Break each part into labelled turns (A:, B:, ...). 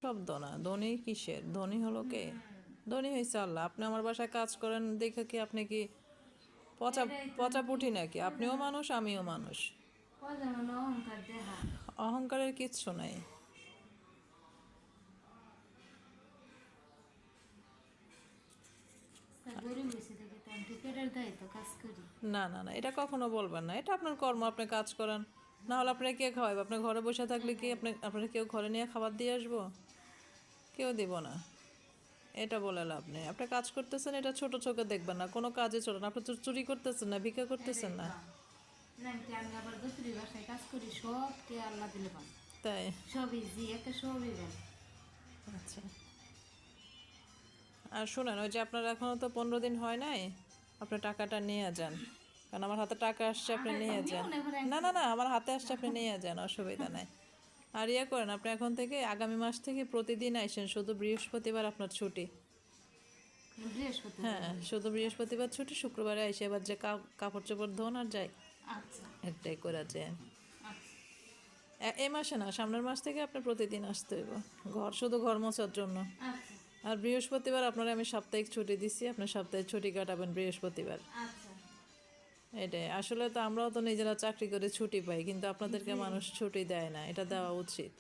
A: শব্দ না, ধনী কিসের? ধনী হলো কে? ধনী হয়েছে আল্লাহ। আপনি আমার বাসায় কাজ করেন দেখে কি আপনি কি পচা পচা পুঁটি নাকি? আপনিও মানুষ, আমিও মানুষ। অহংকারের কিচ্ছু নাই। না না না, এটা কখনো বলবেন না। এটা আপনার কর্ম, আপনি কাজ করেন। না হলে আপনার কে খাওয়াইবে? আপনার ঘরে বসে থাকলে কি আপনার কেউ ঘরে নিয়ে খাবার দিয়ে আসবো? কেউ দিব না। এটা বলে লাভ নেই। আপনি কাজ করতেছেন, এটা ছোট চোখে দেখবেন না। কোনো কাজে ছোট না। আপনি তো চুরি করতেছেন না, ভিক্ষা করতেছেন না। তাই? আচ্ছা। আর শুনেন, ওই যে আপনার এখনও তো 15 দিন হয় নাই, আপনি টাকাটা নিয়ে যান। কারণ আমার হাতে টাকা আসছে, আপনি নিয়ে যান। না না না, আমার হাতে আসছে, আপনি নিয়ে যান, অসুবিধা নাই। আর ইয়ে করেন, আপনি এখন থেকে আগামী মাস থেকে প্রতিদিন আইসেন, শুধু বৃহস্পতিবার আপনার ছুটি। হ্যাঁ, শুধু বৃহস্পতিবার ছুটি, শুক্রবারে আইসে এবার যে কাপড় চোপড় ধোন আর যাই, একটাই করে যায়। এই মাসে না, সামনের মাস থেকে আপনি প্রতিদিন আসতে হইব, শুধু ঘর মোছার জন্য। আর বৃহস্পতিবার আপনারা আমি সাপ্তাহিক ছুটি দিছি, আপনি সাপ্তাহিক ছুটি কাটাবেন বৃহস্পতিবার। এটাই আসলে। তো আমরাও তো নিজেরা চাকরি করে ছুটি পাই, কিন্তু আপনাদেরকে মানুষ ছুটি দেয় না, এটা দেওয়া উচিত।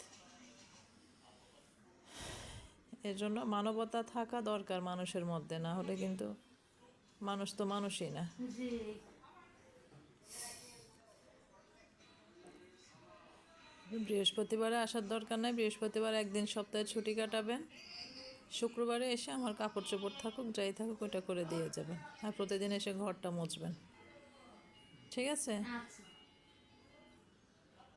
A: এর জন্য মানবতা থাকা দরকার মানুষের মধ্যে, না হলে কিন্তু মানুষ তো মানুষই না। বৃহস্পতিবারে আসার দরকার নাই, বৃহস্পতিবার একদিন সপ্তাহে ছুটি কাটাবেন, শুক্রবারে এসে আমার কাপড় চোপড় থাকুক যাই থাকুক ওইটা করে দিয়ে যাবেন, আর প্রতিদিন এসে ঘরটা মুছবেন। ঠিক আছে?